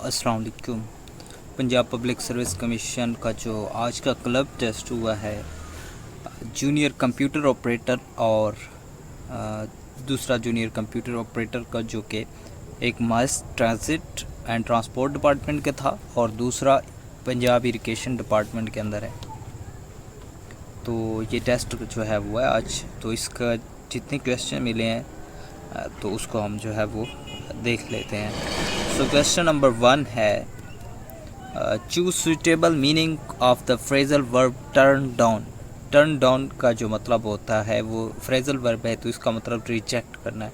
अस्सलाम वालेकुम। Punjab public service commission का जो आज का क्लब टेस्ट हुआ है जूनियर कंप्यूटर ऑपरेटर और दूसरा जूनियर कंप्यूटर ऑपरेटर का जो कि एक मास ट्रांजिट एंड ट्रांसपोर्ट डिपार्टमेंट का था और दूसरा पंजाब इरिगेशन डिपार्टमेंट के अंदर है। तो ये टेस्ट जो है वो है आज। तो इसका जितने क्वेश्चन मिले हैं तो उसको हम जो है वो देख लेते हैं। सो क्वेश्चन नंबर 1 है choose suitable meaning of the phrasal verb turn down. Turn down का जो मतलब होता है वो फ्रेजल वर्ब है, तो इसका मतलब रिजेक्ट करना है।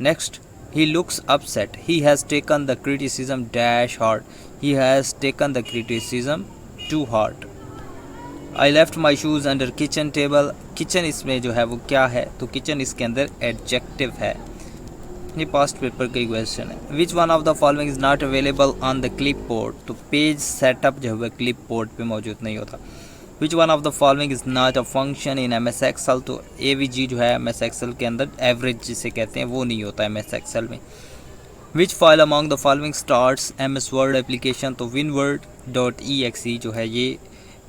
Next, he looks upset, he has taken the criticism dash hard, he has taken the criticism too hard. I left my shoes under kitchen table, kitchen इसमें जो है वो क्या है, तो किचन इसके अंदर एडजेक्टिव है। ये पास्ट पेपर का क्वेश्चन है। Which one of the following is not available on the clipboard, तो पेज सेटअप जो है क्लिप बोर्ड पर मौजूद नहीं होता। Which one of the following is not a function in M S Excel, तो AVG जो है एम एस एक्सल के अंदर एवरेज जिसे कहते हैं वो नहीं होता एम एस एक्सल में। Which file among the following starts MS word application, तो winword.exe जो है ये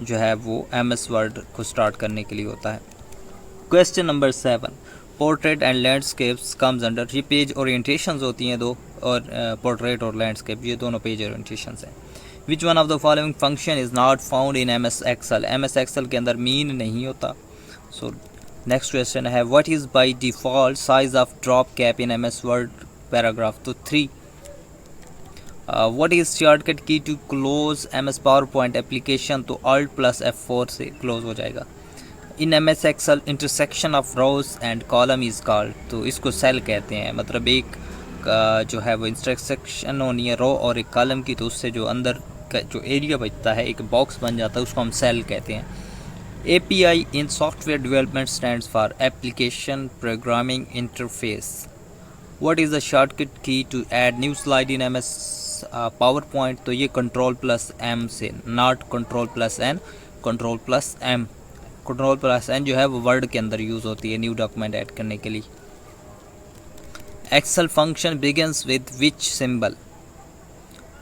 जो है वो MS वर्ड को स्टार्ट करने के लिए होता है। Question number 7, portrait and landscapes comes under, ये पेज ओरिएंटेशंस होती हैं दो, और पोर्ट्रेट और लैंडस्केप ये दोनों पेज ओरिएंटेशंस हैं। Which one of the following function is not found in MS Excel, MS Excel के अंदर मीन नहीं होता। सो नेक्स्ट क्वेश्चन है what is by default size of drop cap in MS Word paragraph, तो 3। What is shortcut key to close MS PowerPoint application, तो Alt+F4 से close हो जाएगा। In MS Excel intersection of rows and column is called, तो इसको cell कहते हैं। मतलब एक जो है वो इंटरसेक्शन होनी है रो और एक कॉलम की, तो उससे जो अंदर का जो एरिया बचता है एक बॉक्स बन जाता है, उसको हम सेल कहते हैं। API in software development stands for application programming interface. What is the shortcut key to add new slide in MS PowerPoint, तो ये Ctrl+M से, नॉट Ctrl+N, Ctrl+M। Ctrl+N जो है वो वर्ड के अंदर यूज़ होती है न्यू डॉक्यूमेंट ऐड करने के लिए। Excel function begins with which symbol,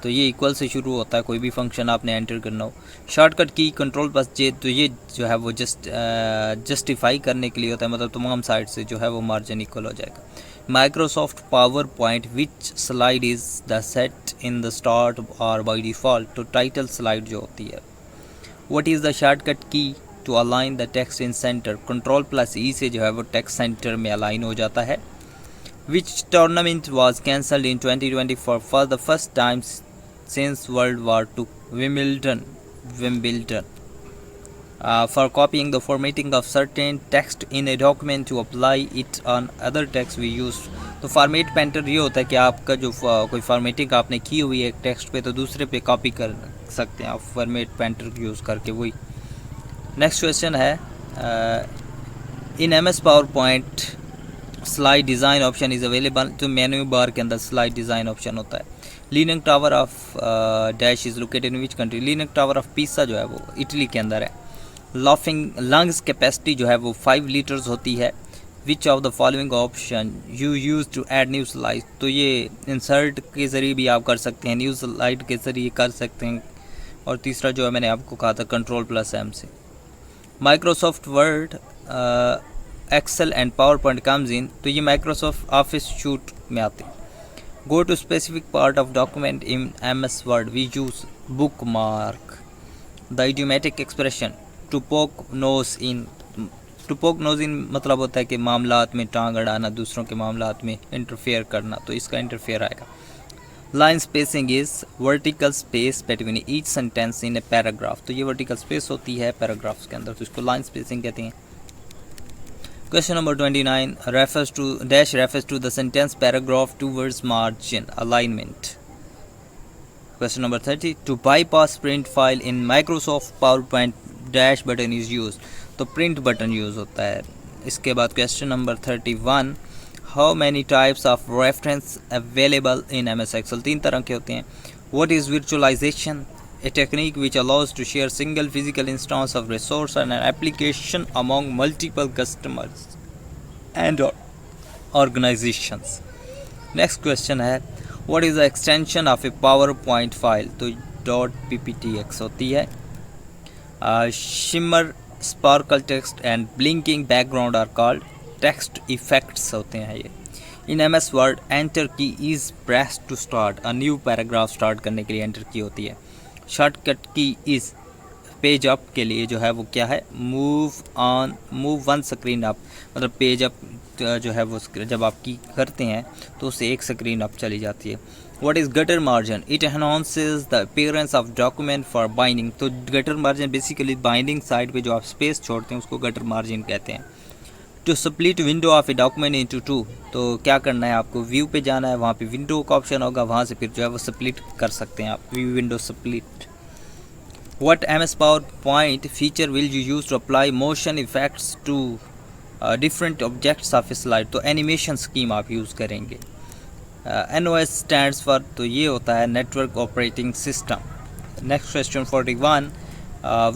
तो ये इक्वल से शुरू होता है कोई भी फंक्शन आपने एंटर करना हो। शॉर्टकट की Ctrl+J, तो ये जो है वो जस्टिफाई करने के लिए होता है, मतलब तमाम साइड से जो है वो मार्जिन इक्वल हो जाएगा। Microsoft PowerPoint which slide is the set in the start और बाई डिफ़ॉल्ट, तो टाइटल स्लाइड जो होती है। What is the shortcut key to align the text in centre, Ctrl+E से जो है वो टेक्स्ट सेंटर में अलाइन हो जाता है। Which tournament was cancelled in 2024 for the first time since World War II, Wimbledon. For copying the formatting of certain text in a document to apply it on other text we use, तो format painter ये होता है कि आपका जो कोई formatting आपने की हुई है एक टेक्स्ट पे, तो दूसरे पे कॉपी कर सकते हैं आप फॉर्मेट पेंटर यूज़ करके वही। नेक्स्ट क्वेश्चन है इन MS power point slide design option is available, तो मेन्यू बार के अंदर स्लाइड डिज़ाइन ऑप्शन होता है। Leaning tower of dash is located in which country, leaning tower of पिसा जो है वो इटली के अंदर है। लाफिंग लंग्स कैपेसिटी जो है वो 5 लीटर्स होती है। Which of the following option you use to add new slide, तो ये इंसर्ट के ज़रिए भी आप कर सकते हैं, न्यू स्लाइड के ज़रिए कर सकते हैं, और तीसरा जो है मैंने आपको कहा था Ctrl+M से। Microsoft Word Excel and PowerPoint comes in, तो ये माइक्रोसॉफ्ट ऑफिस शूट में आते हैं। Go to specific part of document in MS Word, we use bookmark. The idiomatic expression to poke nose in, to poke nose in मतलब होता है कि मामलात में टांग अड़ाना, दूसरों के मामलात में इंटरफेयर करना, तो इसका इंटरफेयर आएगा। Line spacing is vertical space between each sentence in a paragraph, तो ये vertical space होती है पैराग्राफ्स के अंदर, तो इसको line spacing कहते हैं। Question number 29 refers to the sentence paragraph towards margin alignment. Question number 30 to bypass print file in Microsoft PowerPoint dash button is used, तो print button use होता है। इसके बाद question number 31 how many types of reference available in MS Excel, 3 तरह के होते हैं। What is virtualization, a technique which allows to share single physical instance of resource and an application among multiple customers and organizations. Next question है what is the extension of a PowerPoint file, तो .pptx होती है। Shimmer, sparkle text and blinking background are called text effects होते हैं ये। In MS Word enter key is press to start a new paragraph, start करने के लिए enter की होती है। Shortcut key is page up के लिए जो है वो क्या है, मूव वन स्क्रीन अप, मतलब पेज अप जो है वो जब आप की करते हैं तो उससे एक स्क्रीन अप चली जाती है। What is gutter margin, it enhances the appearance of document for binding, तो gutter margin basically binding side पे जो आप स्पेस छोड़ते हैं उसको गटर मार्जिन कहते हैं। To split window of a document into two, तो क्या करना है आपको, व्यू पे जाना है, वहाँ पे विंडो का ऑप्शन होगा, वहाँ से फिर जो है वो स्प्लिट कर सकते हैं आप, view window split. What MS PowerPoint feature will you use to apply motion effects to different objects of a slide, तो एनिमेशन स्कीम आप यूज़ करेंगे। NOS stands for, तो ये होता है network operating system. Next question 41,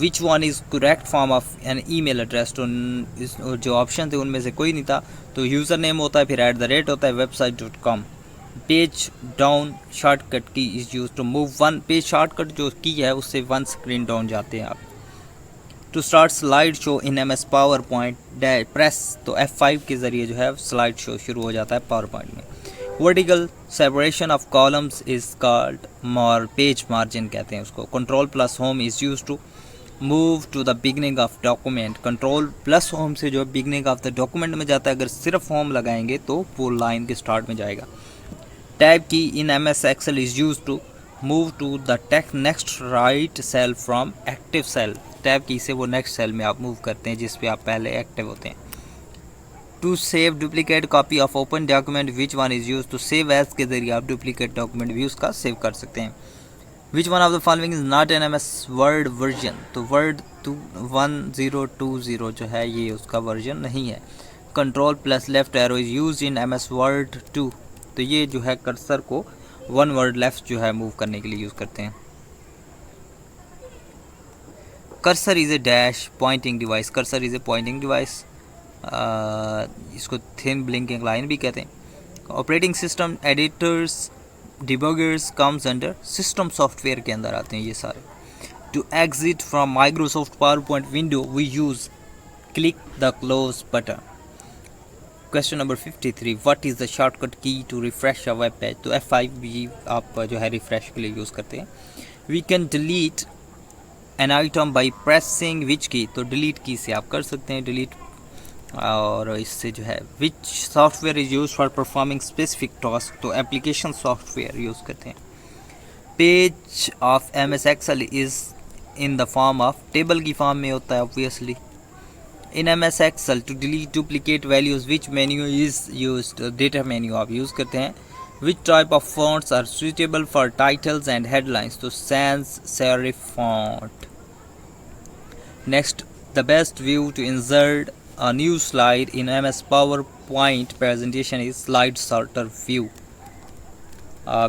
which one is correct form of an email address, तो जो option थे उनमें से कोई नहीं था, तो यूज़र नेम होता है, फिर @ होता है, website.com। Page down shortcut key is use to move one, page shortcut जो की है उससे वन स्क्रीन डाउन जाते हैं आप। To start slide show in MS PowerPoint press, तो F5 के ज़रिए जो है स्लाइड शो शुरू हो जाता है पावर पॉइंट में। Vertical separation of columns is called page margin कहते हैं उसको। Control plus home is use to move to the beginning of document, control plus home से जो है बिगनिंग ऑफ द डॉक्यूमेंट में जाता है, अगर सिर्फ होम लगाएंगे तो वो लाइन के स्टार्ट में जाएगा। टैब की इन MS Excel is used to move to the next right cell from active cell, tab की से वो नेक्स्ट सेल में आप मूव करते हैं जिस पे आप पहले एक्टिव होते हैं। To save duplicate copy of open document, which one is use, तो सेव एज के जरिए आप डुप्लीकेट डॉक्यूमेंट भी उसका सेव कर सकते हैं। Which one of the following is not an MS word version, तो वर्ड 1020 जो है ये उसका वर्जन नहीं है। Control plus left arrow is use in MS word 2, तो ये जो है कर्सर को वन वर्ड लेफ्ट जो है मूव करने के लिए यूज़ करते हैं। Cursor is a dash pointing device, cursor is a pointing device, इसको थिन ब्लिंकिंग लाइन भी कहते हैं। Operating system editors debuggers comes under system software के अंदर आते हैं ये सारे। To exit from Microsoft PowerPoint window we use click the close button. Question number 53, what is the shortcut key to refresh a web page, तो F5 भी आप जो है रिफ्रेश के लिए यूज़ करते हैं। We can delete an item by pressing which key, तो डिलीट की से आप कर सकते हैं डिलीट, और इससे जो है which software is use for performing specific task, तो एप्लीकेशन सॉफ्टवेयर यूज़ करते हैं। Page of MS Excel is in the form of, table की फॉर्म में होता है obviously. In MS Excel to delete duplicate values which menu is used, data menu आप use करते हैं। Which type of fonts are suitable for titles and headlines, तो sans serif font. Next, the best view to insert a new slide in MS PowerPoint presentation is slide sorter view.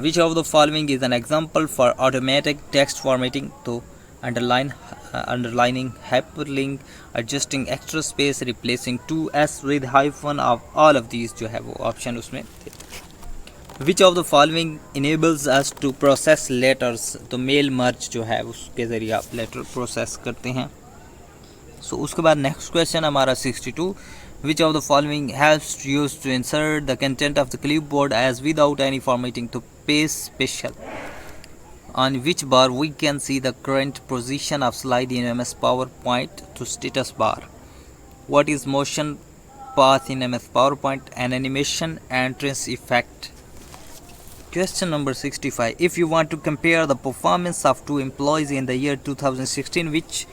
Which of the following is an example for automatic text formatting, तो underlining, hyperlink, adjusting extra space, replacing 2s with hyphen, of all of these जो है वो option उसमें थे। Which of the following enables us to process letters, तो mail merge जो है उसके ज़रिए आप लेटर प्रोसेस करते हैं। सो उसके बाद नेक्स्ट क्वेश्चन हमारा 62, which of the following helps used to insert the content of the clipboard as without any formatting, तो paste special। On which bar we can see the current position of slide in MS PowerPoint, to status bar। What is motion path in MS PowerPoint, an animation entrance effect। Question number 65, if you want to compare the performance of two employees in the year 2016, which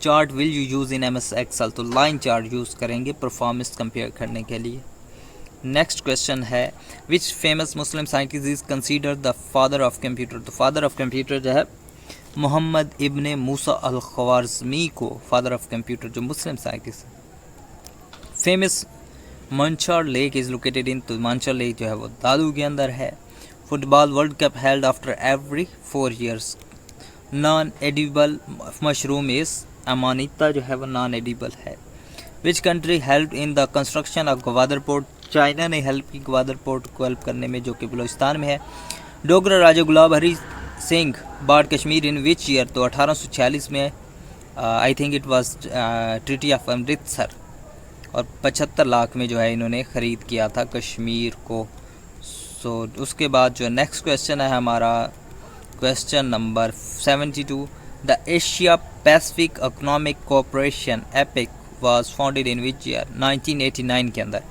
chart will you use in MS Excel, तो line chart use करेंगे performance compare करने के लिए। Next question है, which famous Muslim scientist is considered the father of computer, तो father of computer जो है मोहम्मद इब्ने मूसा अल ख्वारिज़मी को फादर ऑफ कंप्यूटर जो मुस्लिम साइंटिस्ट है। Famous Manchar lake is located in, तो मंचार लेक जो है वो दादू के अंदर है। Football world cup held after every 4 years। Non edible mushroom is अमानिता जो है वो नॉन एडिबल है। Which country help in the construction of Gwadar port, China ने हेल्प की ग्वादर पोर्ट को हेल्प करने में जो कि बलूचिस्तान में है। Dogra Raja Gulab Hari Singh bought Kashmir in which year, तो 1846 में I think it was treaty of Amritsar, और 75 लाख में जो है इन्होंने ख़रीद किया था कश्मीर को। सो उसके बाद जो नेक्स्ट क्वेश्चन है हमारा question number 72, the Asia Pacific economic cooperation epic was founded in which year, 1989 के अंदर।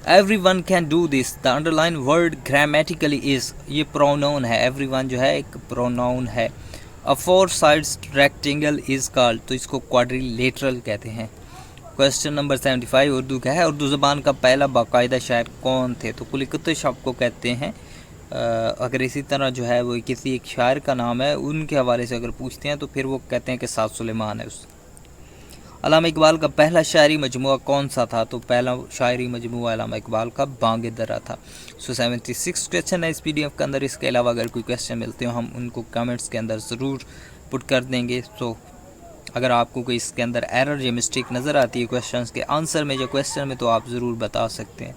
Everyone can do this, the underline word grammatically is, ये प्रोनाउन है, एवरीवन जो है एक प्रोनाउन है। अ four sides rectangle is called, तो इसको क्वाड्रिलेटरल कहते हैं। क्वेश्चन नंबर 75 उर्दू का है, उर्दू ज़बान का पहला बाकायदा शायर कौन थे, तो कुली कुतुब आपको कहते हैं। अगर इसी तरह जो है वो किसी एक शायर का नाम है उनके हवाले से अगर पूछते हैं तो फिर वो कहते हैं कि साद सुलेमान है उस। अल्लामा इकबाल का पहला शायरी मजमुआ कौन सा था, तो पहला शायरी मजमुआ अल्लामा इकबाल का बांग दर्रा था। 76 क्वेश्चन है इस PDF के अंदर। इसके अलावा अगर कोई क्वेश्चन मिलते हो हम उनको कमेंट्स के अंदर ज़रूर पुट कर देंगे। तो अगर आपको कोई इसके अंदर एरर या मिस्टेक नज़र आती है क्वेश्चंस के आंसर में या क्वेश्चन में, तो आप ज़रूर बता सकते हैं।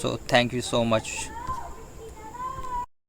So thank you so much.